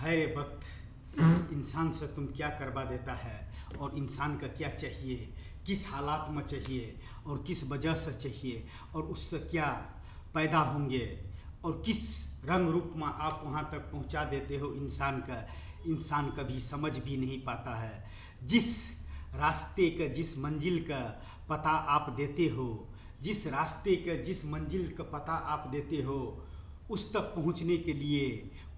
है रे वक्त, इंसान से तुम क्या करवा देता है और इंसान का क्या चाहिए, किस हालात में चाहिए और किस वजह से चाहिए और उससे क्या पैदा होंगे और किस रंग रूप में आप वहाँ तक पहुँचा देते हो इंसान कभी समझ भी नहीं पाता है। जिस रास्ते का, जिस मंजिल का पता आप देते हो, जिस रास्ते का, जिस मंजिल का पता आप देते हो, उस तक पहुंचने के लिए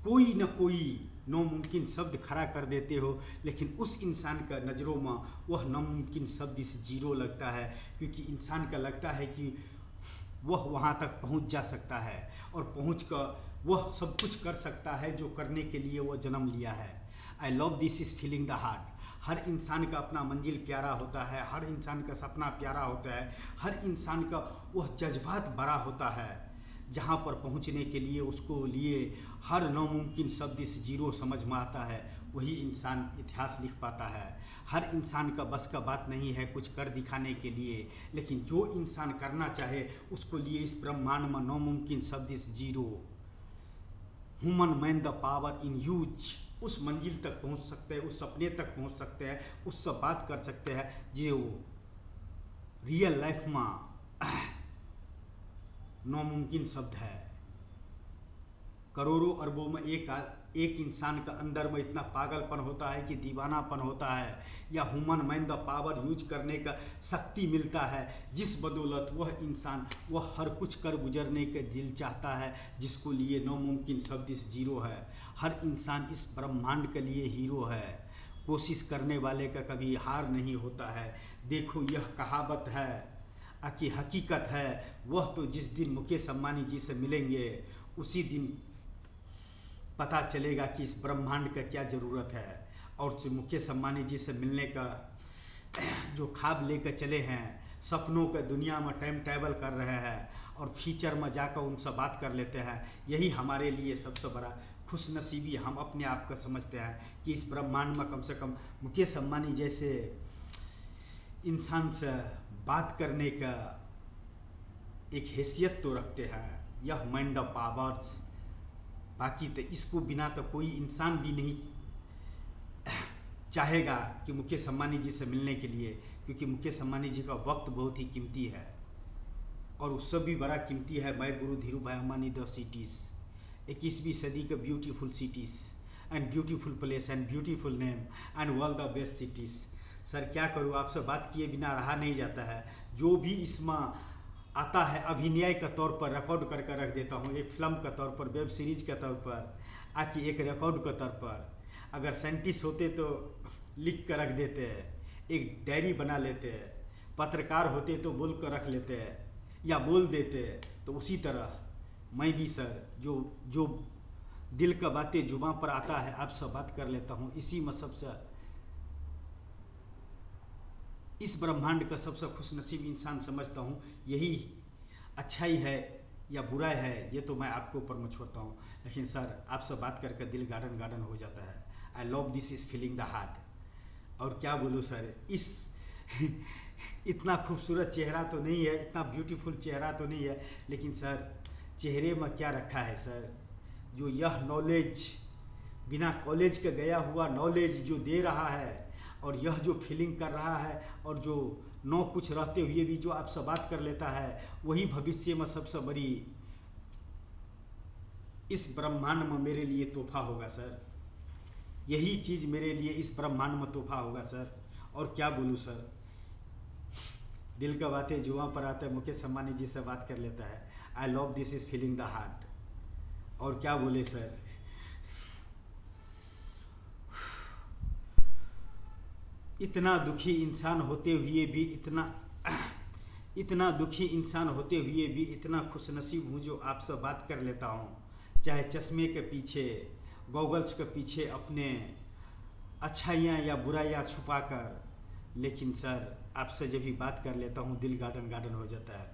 कोई न कोई नामुमकिन शब्द खड़ा कर देते हो, लेकिन उस इंसान का नज़रों में वह नामुमकिन शब्द इस जीरो लगता है, क्योंकि इंसान का लगता है कि वह वहाँ तक पहुँच जा सकता है और पहुँच कर वह सब कुछ कर सकता है जो करने के लिए वह जन्म लिया है। I love this is feeling the heart. हर इंसान का अपना मंजिल प्यारा होता है, हर इंसान का सपना प्यारा होता है, हर इंसान का वह जज्बात बड़ा होता है जहाँ पर पहुँचने के लिए उसको लिए हर नामुमकिन शब्द इस जीरो समझ में आता है, वही इंसान इतिहास लिख पाता है। हर इंसान का बस का बात नहीं है कुछ कर दिखाने के लिए, लेकिन जो इंसान करना चाहे उसको लिए इस ब्रह्मांड में नामुमकिन शब्द इस zero. Human man the power in use, उस मंजिल तक पहुंच सकते हैं, उस सपने तक पहुंच सकते हैं, उससे बात कर सकते हैं जो रियल लाइफ में नामुमकिन शब्द है। करोड़ों अरबों में एक इंसान का अंदर में इतना पागलपन होता है कि दीवानापन होता है, या human man the power use करने का शक्ति मिलता है, जिस बदौलत वह इंसान वह हर कुछ कर गुजरने का दिल चाहता है, जिसको लिए नामुमकिन शब्द इस जीरो है। हर इंसान इस ब्रह्मांड के लिए हीरो है, कोशिश करने वाले का कभी हार नहीं होता है। देखो यह कहावत है कि हकीकत है वह तो जिस दिन मुकेश अम्बानी जी से मिलेंगे उसी दिन पता चलेगा कि इस ब्रह्मांड का क्या ज़रूरत है। और मुकेश अम्बानी जी से मिलने का जो ख्वाब लेकर चले हैं, सपनों के दुनिया में टाइम ट्रैवल कर रहे हैं और फ्यूचर में जाकर उनसे बात कर लेते हैं, यही हमारे लिए सबसे बड़ा खुशनसीबी हम अपने आप को समझते हैं कि इस ब्रह्मांड में कम से कम मुकेश अम्बानी जैसे इंसान से बात करने का एक हैसियत तो रखते हैं। यह माइंड ऑफ पावर्स, बाकी तो इसको बिना तो कोई इंसान भी नहीं चाहेगा कि मुकेश अम्बानी जी से मिलने के लिए, क्योंकि मुकेश अम्बानी जी का वक्त बहुत ही कीमती है और उससे भी बड़ा कीमती है माय गुरु धीरू भाई अम्बानी द सिटीज़, 21वीं सदी का beautiful cities and beautiful place and beautiful name and all the best cities. Sir क्या करूँ, आपसे बात किए बिना रहा नहीं जाता है। जो भी इसमें आता है अभिनय का तौर पर रिकॉर्ड करके रख देता हूँ, एक फिल्म का तौर पर, वेब सीरीज के तौर पर, आकि एक रिकॉर्ड के तौर पर। अगर साइंटिस्ट होते तो लिख कर रख देते हैं, एक डायरी बना लेते हैं, पत्रकार होते तो बोल कर रख लेते हैं या बोल देते हैं। तो उसी तरह मैं भी सर जो जो दिल का बातें जुबां पर आता है आपसे बात कर लेता हूँ। इसी में सबसे इस ब्रह्मांड का सबसे खुशनसीब इंसान समझता हूँ। यही अच्छाई है या बुराई है ये तो मैं आपके ऊपर में छोड़ता हूँ, लेकिन सर आपसे बात करके दिल गार्डन गार्डन हो जाता है। I love this is feeling the heart. और क्या बोलूँ सर, इस इतना खूबसूरत चेहरा तो नहीं है, इतना ब्यूटीफुल चेहरा तो नहीं है, लेकिन सर चेहरे में क्या रखा है सर, जो यह नॉलेज बिना कॉलेज के गया हुआ नॉलेज जो दे रहा है, और यह जो फीलिंग कर रहा है, और जो नौ कुछ रहते हुए भी जो आपसे बात कर लेता है, वही भविष्य में सबसे बड़ी इस ब्रह्मांड में मेरे लिए तोहफा होगा सर। यही चीज़ मेरे लिए इस ब्रह्मांड में तोहफा होगा सर। और क्या बोलूँ सर, दिल का बातें जुबां पर आता है, मुकेश अम्बानी जी से बात कर लेता है। I love this is feeling the heart. और क्या बोले सर, इतना दुखी इंसान होते हुए भी इतना दुखी इंसान होते हुए भी इतना खुशनसीब हूँ जो आपसे बात कर लेता हूँ, चाहे चश्मे के पीछे, गॉगल्स के पीछे अपने अच्छाइयाँ या बुराइयाँ छुपा कर। लेकिन सर आपसे जब भी बात कर लेता हूँ दिल गार्डन गार्डन हो जाता है।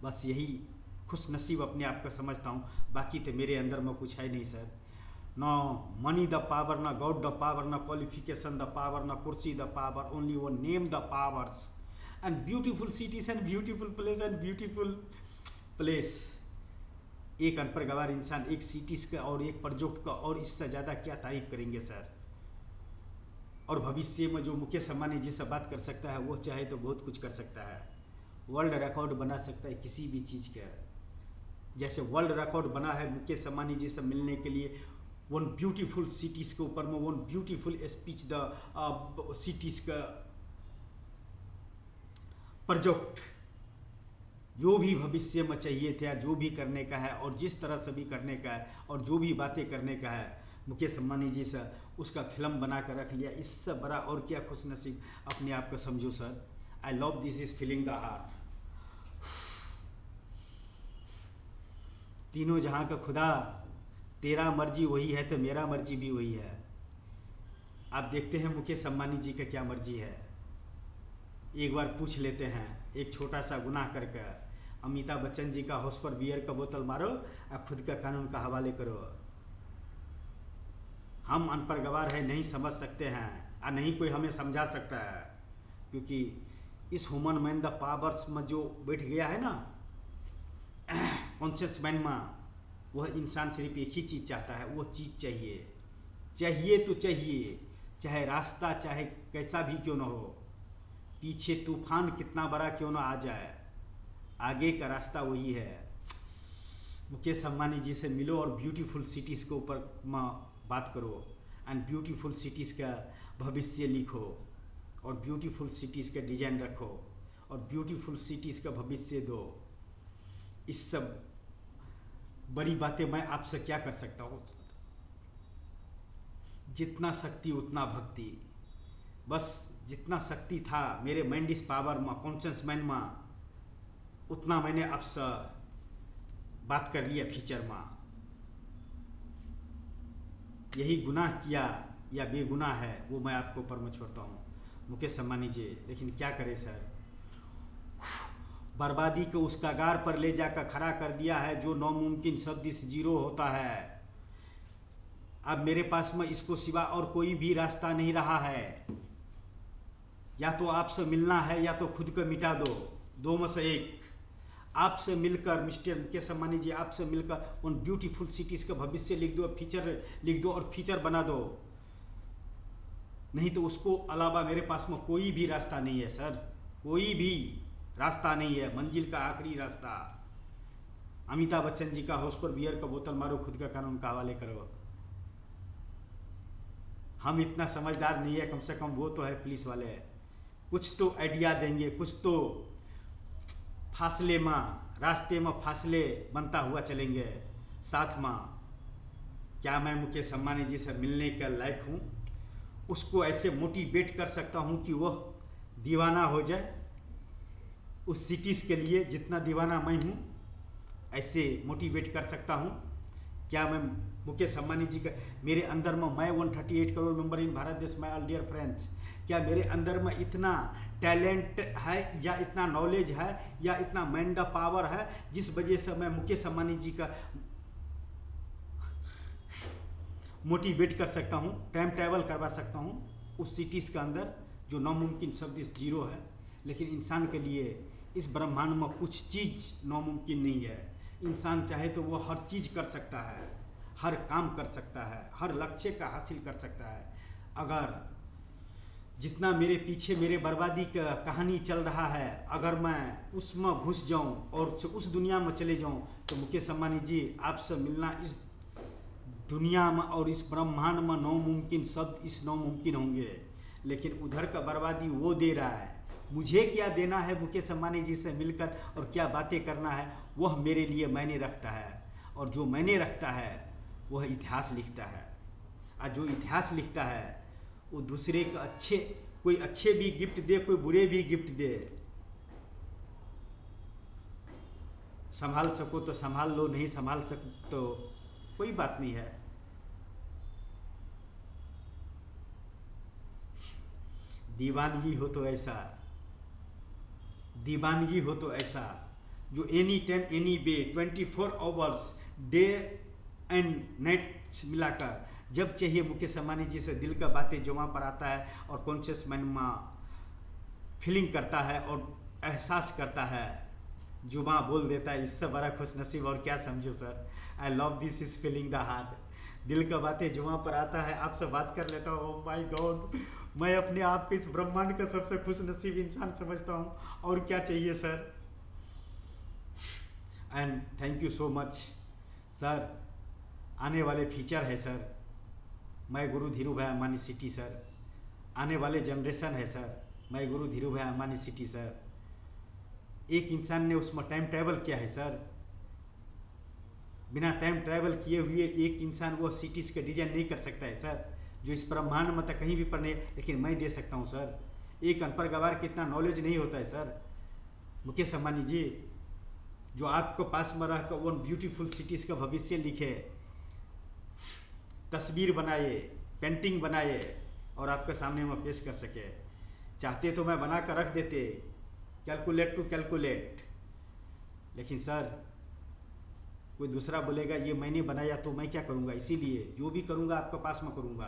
बस यही खुशनसीब अपने आप को समझता हूँ, बाकी तो मेरे अंदर में कुछ है नहीं sir. No money the power, no God the power, no qualification the power, no kursi the power, only one name the powers. And beautiful cities and beautiful place and beautiful place एक अनपढ़ गवार इंसान एक cities का और एक project का और इससे ज़्यादा क्या तारीफ करेंगे सर। और भविष्य में जो मुकेश अंबानी जी से बात कर सकता है वो चाहे तो बहुत कुछ कर सकता है, वर्ल्ड रिकॉर्ड बना सकता है किसी भी चीज़ का। जैसे वर्ल्ड रिकॉर्ड बना है मुकेश अंबानी जी से मिलने के लिए वन ब्यूटीफुल सिटीज़ के ऊपर में, one beautiful speech the cities का प्रोजेक्ट जो भी भविष्य में चाहिए था, जो भी करने का है और जिस तरह से भी करने का है और जो भी बातें करने का है मुकेश अंबानी जी से, उसका फिल्म बना कर रख लिया। इससे बड़ा और क्या खुश नसीब अपने आप को समझो sir. I love this is feeling the heart. तीनों जहाँ का खुदा, तेरा मर्जी वही है तो मेरा मर्जी भी वही है। आप देखते हैं मुकेश अंबानी जी का क्या मर्जी है। एक बार पूछ लेते हैं, एक छोटा सा गुनाह करके अमिताभ बच्चन जी का हाउस पर बियर का बोतल मारो और खुद का कानून का हवाले करो। हम अनपढ़ गवार है, नहीं समझ सकते हैं और नहीं कोई हमें समझा सकता है, क्योंकि इस ह्यूमन मैन द पावर्स में जो बैठ गया है ना कॉन्शियस मैन में, वह इंसान सिर्फ एक ही चीज़ चाहता है, वो चीज़ चाहिए। चाहिए तो चाहिए, चाहे रास्ता चाहे कैसा भी क्यों ना हो, पीछे तूफान कितना बड़ा क्यों ना आ जाए, आगे का रास्ता वही है। मुकेश अंबानी जी से मिलो और ब्यूटीफुल सिटीज़ के ऊपर बात करो एंड ब्यूटीफुल सिटीज़ का भविष्य लिखो और ब्यूटीफुल सिटीज़ का डिजाइन रखो और ब्यूटीफुल सिटीज़ का भविष्य दो। इस सब बड़ी बातें मैं आपसे क्या कर सकता हूँ। जितना शक्ति उतना भक्ति, बस जितना शक्ति था मेरे माइंड पावर में, कॉन्शियस माइंड में, उतना मैंने आपसे बात कर लिया फीचर में। यही गुनाह किया या बेगुनाह है वो मैं आपको ऊपर में छोड़ता हूँ मुकेश अंबानी जी। लेकिन क्या करें सर, बर्बादी को उस कगार पर ले जाकर खड़ा कर दिया है जो नामुमकिन शब्द इस जीरो होता है। अब मेरे पास में इसको सिवा और कोई भी रास्ता नहीं रहा है। या तो आपसे मिलना है या तो खुद को मिटा दो, दो में से एक। आपसे मिलकर मिस्टर मुकेश अंबानी जी, आपसे मिलकर उन ब्यूटीफुल सिटीज़ का भविष्य लिख दो, फीचर लिख दो और फीचर बना दो। नहीं तो उसको अलावा मेरे पास में कोई भी रास्ता नहीं है सर, कोई भी रास्ता नहीं है। मंजिल का आखिरी रास्ता अमिताभ बच्चन जी का हाउस पर बियर का बोतल मारो, खुद का कानून का हवाले करो। हम इतना समझदार नहीं है, कम से कम वो तो है पुलिस वाले, कुछ तो आइडिया देंगे, कुछ तो फासले में, रास्ते में फासले बनता हुआ चलेंगे साथ में। क्या मैं मुकेश अंबानी जी से मिलने का लायक हूँ? उसको ऐसे मोटिवेट कर सकता हूँ कि वह दीवाना हो जाए उस सिटीज़ के लिए जितना दीवाना मैं हूँ, ऐसे मोटिवेट कर सकता हूँ। क्या मैं मुकेश अंबानी जी का, मेरे अंदर में, मैं 138 करोड़ मेंबर इन भारत देश, माय ऑल डियर फ्रेंड्स, क्या मेरे अंदर में इतना टैलेंट है या इतना नॉलेज है या इतना माइंड पावर है जिस वजह से मैं मुकेश अंबानी जी का मोटिवेट कर सकता हूँ, टाइम ट्रैवल करवा सकता हूँ उस सिटीज़ के अंदर जो नामुमकिन शब्द इस जीरो है। लेकिन इंसान के लिए इस ब्रह्मांड में कुछ चीज़ नामुमकिन नहीं है। इंसान चाहे तो वो हर चीज़ कर सकता है, हर काम कर सकता है, हर लक्ष्य का हासिल कर सकता है। अगर जितना मेरे पीछे मेरे बर्बादी का कहानी चल रहा है, अगर मैं उसमें घुस जाऊं और उस दुनिया में चले जाऊं, तो मुकेश अंबानी जी आपसे मिलना इस दुनिया में और इस ब्रह्मांड में नामुमकिन शब्द इस नामुमकिन होंगे। लेकिन उधर का बर्बादी वो दे रहा है, मुझे क्या देना है मुकेश अंबानी जी से मिलकर और क्या बातें करना है, वह मेरे लिए मायने रखता है। और जो मायने रखता है वह इतिहास लिखता है। और जो इतिहास लिखता है वो दूसरे को अच्छे, कोई अच्छे भी गिफ्ट दे, कोई बुरे भी गिफ्ट दे, संभाल सको तो संभाल लो, नहीं संभाल सको तो कोई बात नहीं है। दीवानगी हो तो ऐसा, दीवानगी हो तो ऐसा, जो any time any way 24 hours day and night मिलाकर जब चाहिए मुकेश अंबानी जी से दिल का बातें जो वहाँ पर आता है और कॉन्शियस माइंड में फीलिंग करता है और एहसास करता है जुबा बोल देता है, इससे बड़ा खुश नसीब और क्या समझो sir. I love this is feeling the heart. दिल का बातें जुबा पर आता है, आपसे बात कर लेता हूँ। ओह माय गॉड, मैं अपने आप को इस ब्रह्मांड का सबसे खुश नसीब इंसान समझता हूँ, और क्या चाहिए sir. And thank you so much sir. आने वाले फ्यूचर है सर, मैं गुरु धीरू भाई अंबानी सिटी सर। आने वाले जनरेशन है सर, मैं गुरु धीरू भाई अंबानी सिटी सर। एक इंसान ने उसमें टाइम ट्रैवल किया है सर। बिना टाइम ट्रैवल किए हुए एक इंसान वो सिटीज़ का डिजाइन नहीं कर सकता है सर, जो इस ब्रह्मांड में तक कहीं भी पढ़ने, लेकिन मैं दे सकता हूँ सर। एक अनपढ़ गवार के इतना नॉलेज नहीं होता है सर। मुकेश अंबानी जी, जो आपको पास में रहकर वो ब्यूटीफुल सिटीज़ का भविष्य लिखे, तस्वीर बनाए, पेंटिंग बनाए और आपके सामने में पेश कर सके। चाहते तो मैं बना कर रख देते, कैलकुलेट टू कैलकुलेट, लेकिन सर कोई दूसरा बोलेगा ये मैंने बनाया तो मैं क्या करूँगा। इसीलिए जो भी करूँगा आपके पास में करूँगा,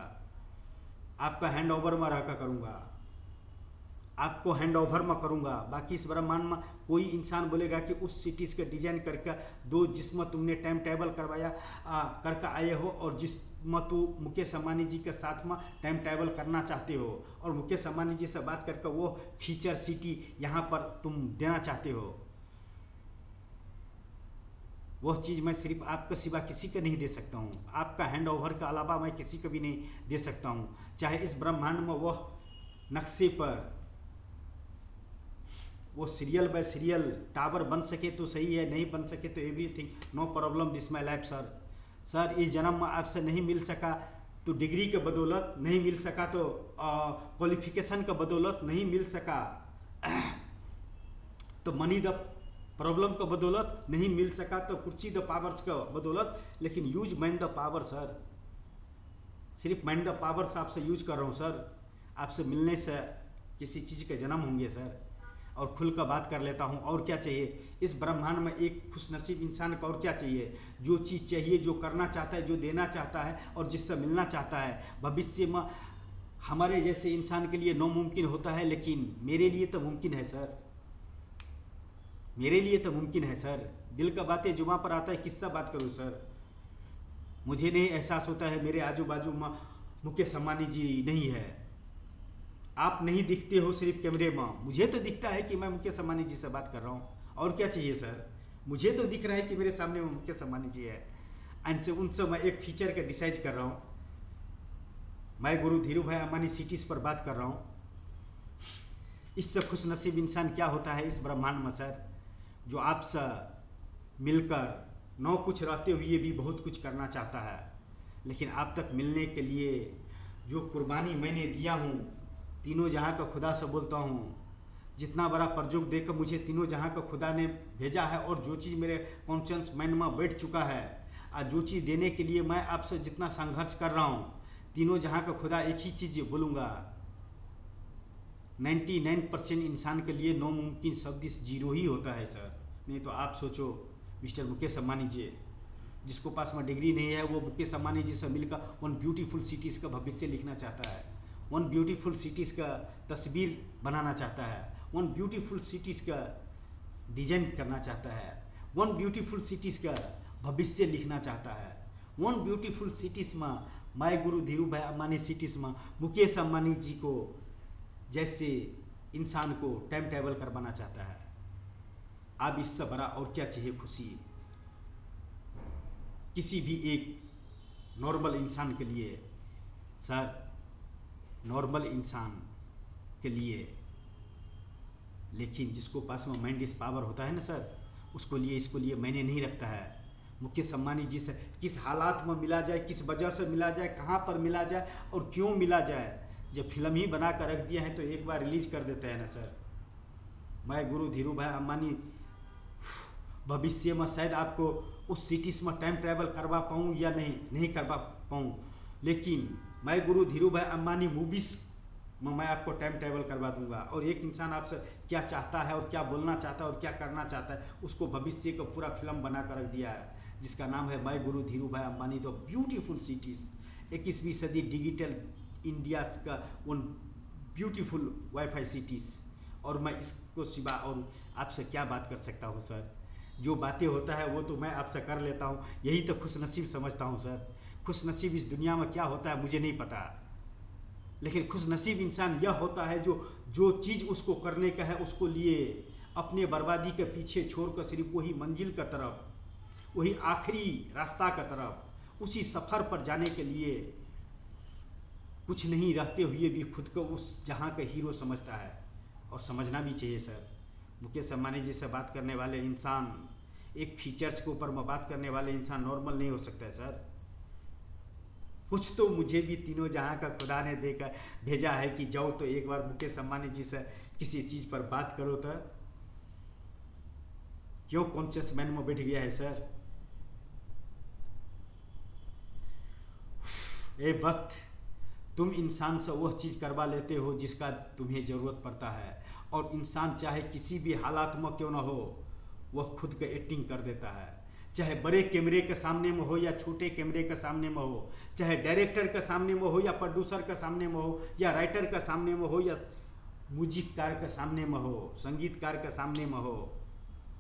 आपका हैंड ओवर में रहकर करूँगा, आपको हैंड ओवर में करूँगा। बाकी इस ब्रह्मांड में कोई इंसान बोलेगा कि उस सिटीज़ का डिजाइन करके दो जिसमें तुमने टाइम ट्रैवल करवाया करके आए हो, और जिसमें तू मुकेश अंबानी जी के साथ में टाइम ट्रैवल करना चाहते हो, और मुकेश अंबानी जी से बात करके वो फ्यूचर सिटी यहाँ पर तुम देना चाहते हो, वह चीज़ मैं सिर्फ आपके सिवा किसी को नहीं दे सकता हूँ। आपका हैंड ओवर के अलावा मैं किसी को भी नहीं दे सकता हूँ। चाहे इस ब्रह्मांड में वह नक्शे पर वो सीरियल बाय सीरियल टावर बन सके तो सही है, नहीं बन सके तो everything no problem this my life sir. Sir इस जन्म में आपसे नहीं मिल सका तो डिग्री के बदौलत, नहीं मिल सका तो क्वालिफिकेशन का बदौलत, नहीं मिल सका तो मनी द प्रॉब्लम का बदौलत, नहीं मिल सका तो कुर्सी द पावर्स का बदौलत, लेकिन use man the power sir. सिर्फ मैन द पावर से आपसे यूज कर रहा हूँ सर। आपसे मिलने से किसी चीज़ के जन्म होंगे सर, और खुल कर बात कर लेता हूँ। और क्या चाहिए इस ब्रह्मांड में एक खुशनसीब इंसान को, और क्या चाहिए। जो चीज़ चाहिए, जो करना चाहता है, जो देना चाहता है और जिससे मिलना चाहता है, भविष्य में हमारे जैसे इंसान के लिए नामुमकिन होता है, लेकिन मेरे लिए तो मुमकिन है सर। मेरे लिए तो मुमकिन है सर। दिल का बातें जुबां पर आता है, किससे बात करूं सर। मुझे नहीं एहसास होता है मेरे आजू बाजू में मुकेश अंबानी जी नहीं है। आप नहीं दिखते हो सिर्फ कैमरे में, मुझे तो दिखता है कि मैं मुकेश अंबानी जी से बात कर रहा हूँ। और क्या चाहिए सर। मुझे तो दिख रहा है कि मेरे सामने में मुकेश अंबानी जी है, एंड उनसे मैं एक फीचर का डिसाइड कर रहा हूँ। मैं गुरु धीरू भाई अंबानी सिटीज़ पर बात कर रहा हूँ। इससे खुश नसीब इंसान क्या होता है इस ब्रह्मांड में सर, जो आपसे मिलकर नौ कुछ रहते हुए भी बहुत कुछ करना चाहता है, लेकिन आप तक मिलने के लिए जो कुर्बानी मैंने दिया हूँ, तीनों जहाँ का खुदा से बोलता हूँ, जितना बड़ा प्रयोग देकर मुझे तीनों जहाँ का खुदा ने भेजा है, और जो चीज़ मेरे कॉन्शियस माइंड में बैठ चुका है, और जो चीज़ देने के लिए मैं आपसे जितना संघर्ष कर रहा हूँ, तीनों जहाँ का खुदा एक ही चीज़ बोलूँगा, 99% इंसान के लिए नामुमकिन शब्द इस जीरो ही होता है सर। नहीं तो आप सोचो मिस्टर मुकेश अंबानी जी, जिसको पास में डिग्री नहीं है, वो मुकेश अंबानी जी से मिलकर वन ब्यूटीफुल सिटीज़ का भविष्य लिखना चाहता है, वन ब्यूटीफुल सिटीज़ का तस्वीर बनाना चाहता है, वन ब्यूटीफुल सिटीज़ का डिजाइन करना चाहता है, वन ब्यूटीफुल सिटीज़ का भविष्य लिखना चाहता है, वन ब्यूटीफुल सिटीज़ में माय गुरु धीरू भाई अंबानी सिटीज़ में मुकेश अंबानी जी को जैसे इंसान को टाइम ट्रैवल करवाना चाहता है। अब इससे बड़ा और क्या चाहिए खुशी किसी भी एक नॉर्मल इंसान के लिए सर। नॉर्मल इंसान के लिए, लेकिन जिसको पास में माइंड इस पावर होता है ना सर, उसको लिए इसको लिए मैंने नहीं रखता है। मुकेश अंबानी जी से किस हालात में मिला जाए, किस वजह से मिला जाए, कहाँ पर मिला जाए और क्यों मिला जाए, जब फिल्म ही बना कर रख दिया है तो एक बार रिलीज कर देते हैं ना सर। मैं गुरु धीरू भाई अंबानी भविष्य में शायद आपको उस सिटीज़ में टाइम ट्रैवल करवा पाऊँ या नहीं करवा पाऊँ, लेकिन मैं गुरु धीरू भाई अंबानी मूवीज़ में मैं आपको टाइम ट्रैवल करवा दूंगा। और एक इंसान आपसे क्या चाहता है और क्या बोलना चाहता है और क्या करना चाहता है, उसको भविष्य का पूरा फिल्म बना कर रख दिया है, जिसका नाम है मैं गुरु धीरू भाई अंबानी द ब्यूटीफुल सिटीज़। 21वीं सदी डिजिटल इंडिया का उन ब्यूटीफुल वाईफाई सिटीज़, और मैं इसको सिवा और आपसे क्या बात कर सकता हूँ सर। जो बातें होता है वो तो मैं आपसे कर लेता हूँ, यही तो खुशनसीब समझता हूँ सर। खुशनसीब इस दुनिया में क्या होता है मुझे नहीं पता, लेकिन खुशनसीब इंसान यह होता है जो जो चीज़ उसको करने का है उसको लिए अपने बर्बादी के पीछे छोड़कर सिर्फ वही मंजिल की तरफ, वही आखिरी रास्ता की तरफ, उसी सफ़र पर जाने के लिए कुछ नहीं रहते हुए भी खुद को उस जहाँ का हीरो समझता है। और समझना भी चाहिए सर। मुकेश अंबानी जी से बात करने वाले इंसान, एक फीचर्स के ऊपर में बात करने वाले इंसान नॉर्मल नहीं हो सकता है सर। कुछ तो मुझे भी तीनों जहाँ का खुदा ने देकर भेजा है कि जाओ तो एक बार मुकेश अंबानी जी से किसी चीज़ पर बात करो। तो क्यों कॉन्शियस मैन में बैठ गया है सर। ए वक्त, तुम इंसान से वह चीज़ करवा लेते हो जिसका तुम्हें ज़रूरत पड़ता है, और इंसान चाहे किसी भी हालात में क्यों ना हो वह खुद का एक्टिंग कर देता है। चाहे बड़े कैमरे के सामने में हो या छोटे कैमरे के सामने में हो, चाहे डायरेक्टर के सामने में हो या प्रोड्यूसर के सामने में हो या राइटर के सामने में हो या म्यूजिककार के सामने में हो, संगीतकार के सामने में हो,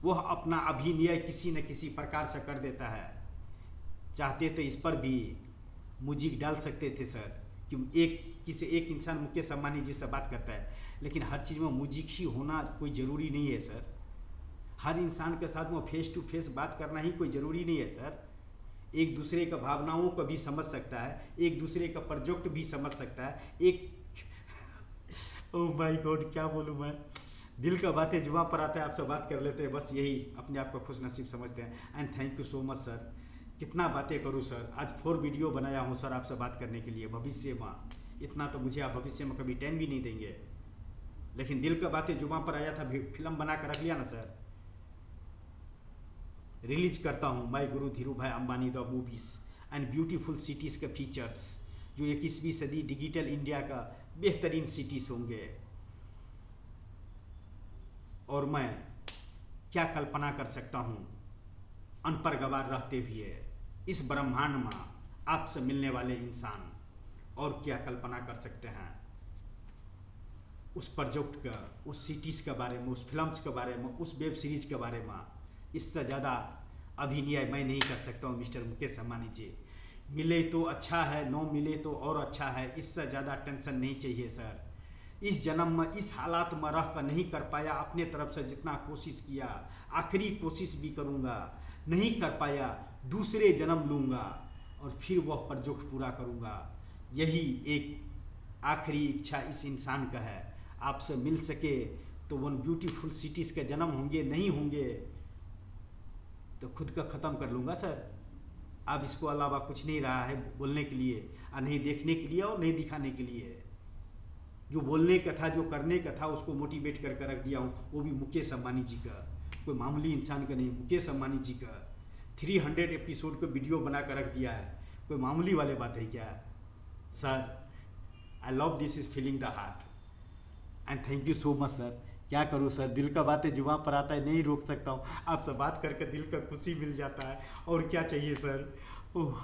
वह अपना अभिनय किसी न किसी प्रकार से कर देता है। चाहते तो इस पर भी म्यूजिक डाल सकते थे सर कि एक इंसान मुकेश अंबानी जी से बात करता है, लेकिन हर चीज़ में म्यूजिक ही होना कोई ज़रूरी नहीं है सर। हर इंसान के साथ में फेस टू फेस बात करना ही कोई ज़रूरी नहीं है सर। एक दूसरे का भावनाओं को भी समझ सकता है, एक दूसरे का प्रोजेक्ट भी समझ सकता है। एक ओह माय गॉड क्या बोलूँ मैं, दिल का बातें जुबान पर आता है, आपसे बात कर लेते हैं, बस यही अपने आप को खुश नसीब समझते हैं। And thank you so much sir. कितना बातें करूं सर, आज 4 वीडियो बनाया हूं सर आपसे बात करने के लिए। भविष्य में इतना तो मुझे आप भविष्य में कभी टाइम भी नहीं देंगे, लेकिन दिल का बातें जुबान पर आया था, फिल्म बना कर रख लिया ना सर। रिलीज करता हूं माय गुरु धीरू भाई Ambani the movies and beautiful cities के फीचर्स, जो 21वीं सदी डिजिटल इंडिया का बेहतरीन सिटीज़ होंगे। और मैं क्या कल्पना कर सकता हूँ अनपढ़ गवार रहते हुए इस ब्रह्मांड में आपसे मिलने वाले इंसान, और क्या कल्पना कर सकते हैं उस प्रोजेक्ट का, उस सिटीज़ के बारे में, उस फिल्म्स के बारे में, उस वेब सीरीज के बारे में। इससे ज़्यादा अभिनय मैं नहीं कर सकता हूँ मिस्टर मुकेश अंबानी जी। मिले तो अच्छा है, नो मिले तो और अच्छा है, इससे ज़्यादा टेंशन नहीं चाहिए सर। इस जन्म में इस हालात में रह कर नहीं कर पाया, अपने तरफ से जितना कोशिश किया, आखिरी कोशिश भी करूँगा, नहीं कर पाया दूसरे जन्म लूँगा और फिर वह प्रोजेक्ट पूरा करूँगा। यही एक आखिरी इच्छा इस इंसान का है। आपसे मिल सके तो वन ब्यूटीफुल सिटीज़ के जन्म होंगे, नहीं होंगे तो खुद का ख़त्म कर लूँगा सर। अब इसको अलावा कुछ नहीं रहा है बोलने के लिए, और नहीं देखने के लिए और नहीं दिखाने के लिए। जो बोलने का था, जो करने का था, उसको मोटिवेट करके रख दिया हूँ, वो भी मुकेश अंबानी जी का, कोई मामूली इंसान का नहीं, मुकेश अंबानी जी का 300 एपिसोड का वीडियो बना कर रख दिया है। कोई मामूली वाले बात है क्या sir. I love this is feeling the heart and thank you so much sir. क्या करूँ सर, दिल का बातें जुबान पर आता है, नहीं रोक सकता हूँ। आपसे बात करके दिल का खुशी मिल जाता है, और क्या चाहिए सर। ओह।